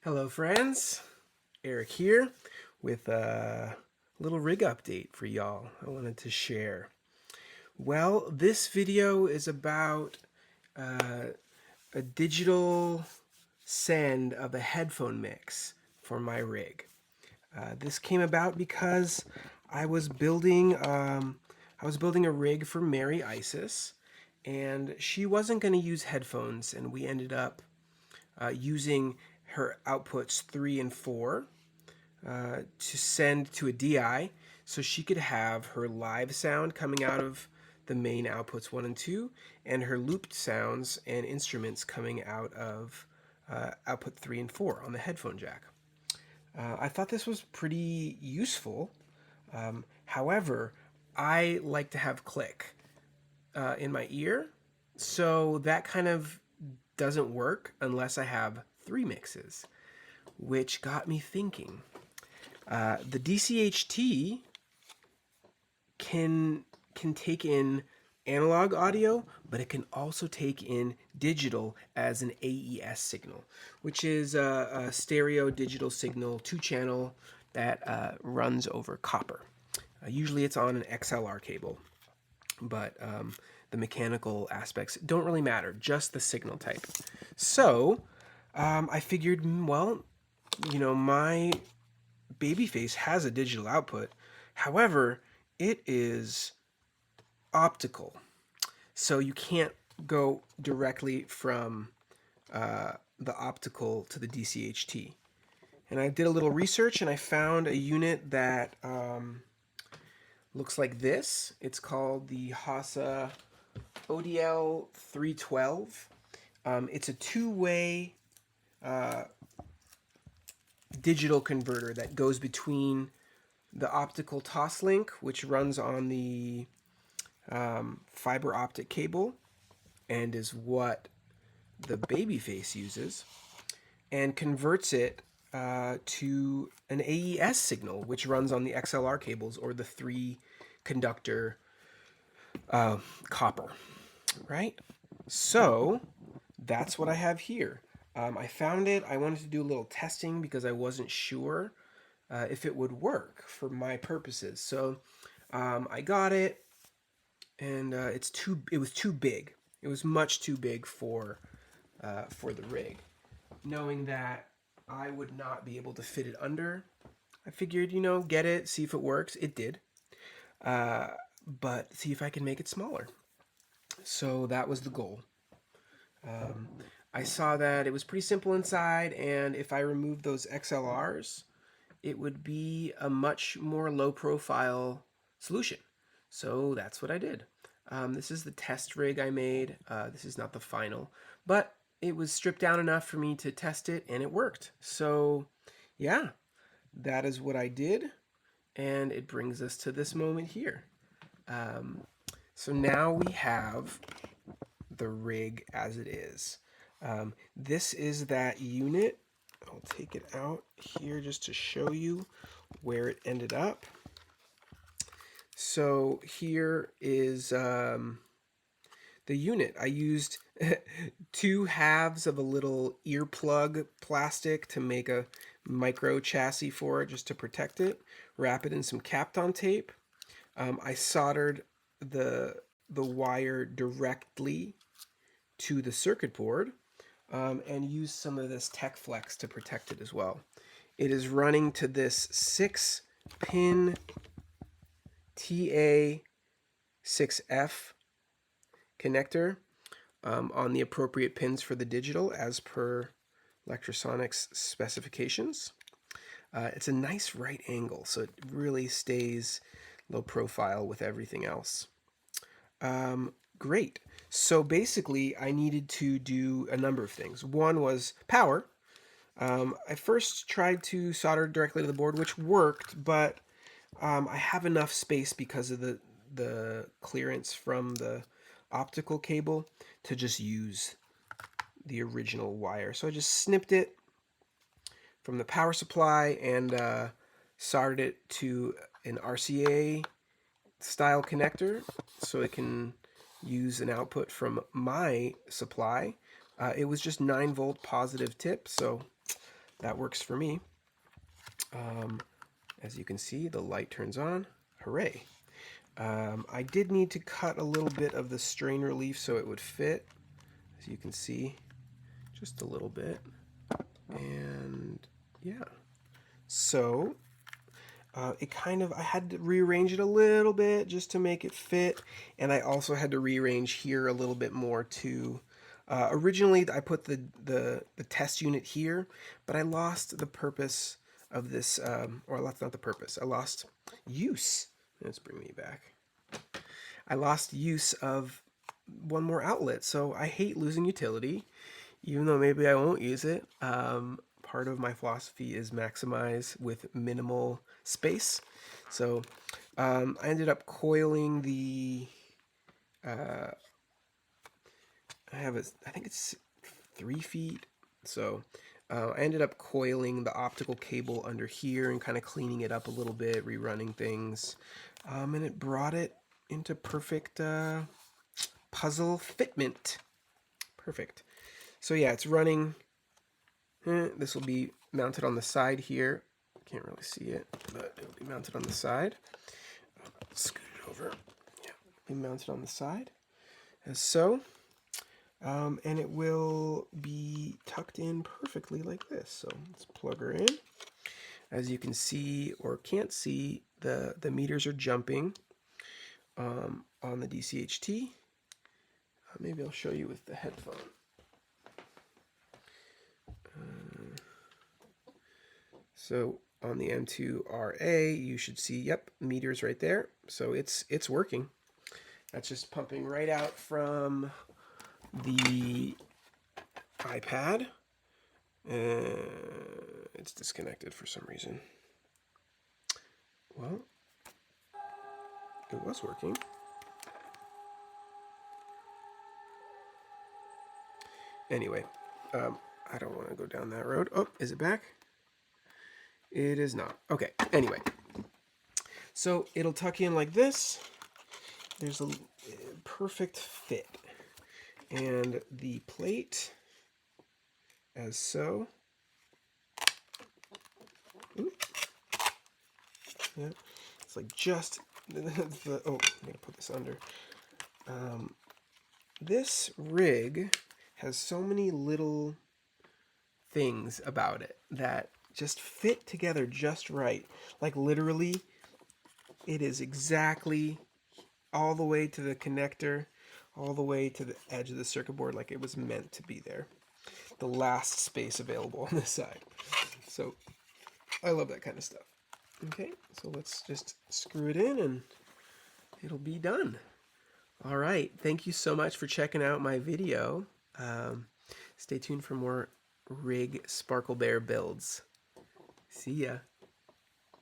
Hello friends, Eric here with a little rig update for y'all I wanted to share. Well, this video is about a digital send of a headphone mix for my rig. This came about because I was building a rig for Mary Isis, and she wasn't going to use headphones, and we ended up using her outputs 3 and 4 to send to a DI so she could have her live sound coming out of the main outputs 1 and 2 and her looped sounds and instruments coming out of output 3 and 4 on the headphone jack. I thought this was pretty useful. However, I like to have click in my ear, so that kind of doesn't work unless I have 3 mixes, which got me thinking. The DCHT can take in analog audio, but it can also take in digital as an AES signal, which is a stereo digital signal 2-channel that runs over copper. Usually it's on an XLR cable, but the mechanical aspects don't really matter, just the signal type. So I figured, well, my Babyface has a digital output. However, it is optical, so you can't go directly from the optical to the DCHT. And I did a little research and I found a unit that looks like this. It's called the Hosa ODL-312. It's a 2-way digital converter that goes between the optical toslink, which runs on the fiber optic cable and is what the Babyface uses, and converts it to an AES signal, which runs on the XLR cables or the 3-conductor copper, right? So that's what I have here. I found it. I wanted to do a little testing because I wasn't sure if it would work for my purposes. So I got it, and it was too big. It was much too big for the rig. Knowing that I would not be able to fit it under, I figured, get it, see if it works. It did. But see if I can make it smaller. So that was the goal. I saw that it was pretty simple inside, and if I removed those XLRs, it would be a much more low-profile solution. So that's what I did. This is the test rig I made. This is not the final, but it was stripped down enough for me to test it, and it worked. So yeah, that is what I did, and it brings us to this moment here. So now we have the rig as it is. This is that unit. I'll take it out here just to show you where it ended up. So here is the unit. I used 2 halves of a little earplug plastic to make a micro chassis for it, just to protect it. Wrap it in some Kapton tape. I soldered the wire directly to the circuit board, and use some of this Tech Flex to protect it as well. It is running to this 6-pin TA6F connector on the appropriate pins for the digital as per Lectrosonics specifications. It's a nice right angle, so it really stays low profile with everything else. Great. So basically, I needed to do a number of things. One was power. I first tried to solder directly to the board, which worked, but I have enough space because of the clearance from the optical cable to just use the original wire. So I just snipped it from the power supply and soldered it to an RCA style connector so it can use an output from my supply. It was just 9-volt positive tip, so that works for me. As you can see, the light turns on. Hooray! I did need to cut a little bit of the strain relief so it would fit, as you can see, just a little bit. And yeah, so I had to rearrange it a little bit just to make it fit, and I also had to rearrange here a little bit more too. Originally, I put the test unit here, but I lost the purpose of this, or that's not the purpose. I lost use. Let's bring me back. I lost use of one more outlet, so I hate losing utility, even though maybe I won't use it. Part of my philosophy is maximize with minimal space. So I ended up coiling the, I think it's 3 feet. So I ended up coiling the optical cable under here and kind of cleaning it up a little bit, rerunning things. And it brought it into perfect puzzle fitment. Perfect. So yeah, it's running. This will be mounted on the side here. Can't really see it, but it'll be mounted on the side. Scoot it over. Yeah, be mounted on the side, as so. And it will be tucked in perfectly like this. So let's plug her in. As you can see, or can't see, the meters are jumping on the DCHT. Maybe I'll show you with the headphone. So on the M2RA, you should see, yep, meters right there. So it's working. That's just pumping right out from the iPad. It's disconnected for some reason. Well, it was working. Anyway, I don't want to go down that road. Oh, is it back? It is not. Okay, anyway. So it'll tuck in like this. There's a perfect fit. And the plate, as so. Oop. Yeah, it's like just oh, I'm gonna put this under. This rig has so many little things about it that just fit together just right. Like literally, it is exactly all the way to the connector, all the way to the edge of the circuit board, like it was meant to be there. The last space available on this side. So I love that kind of stuff. Okay, so let's just screw it in and it'll be done. All right, thank you so much for checking out my video. Stay tuned for more rig SparkleBear builds. See ya.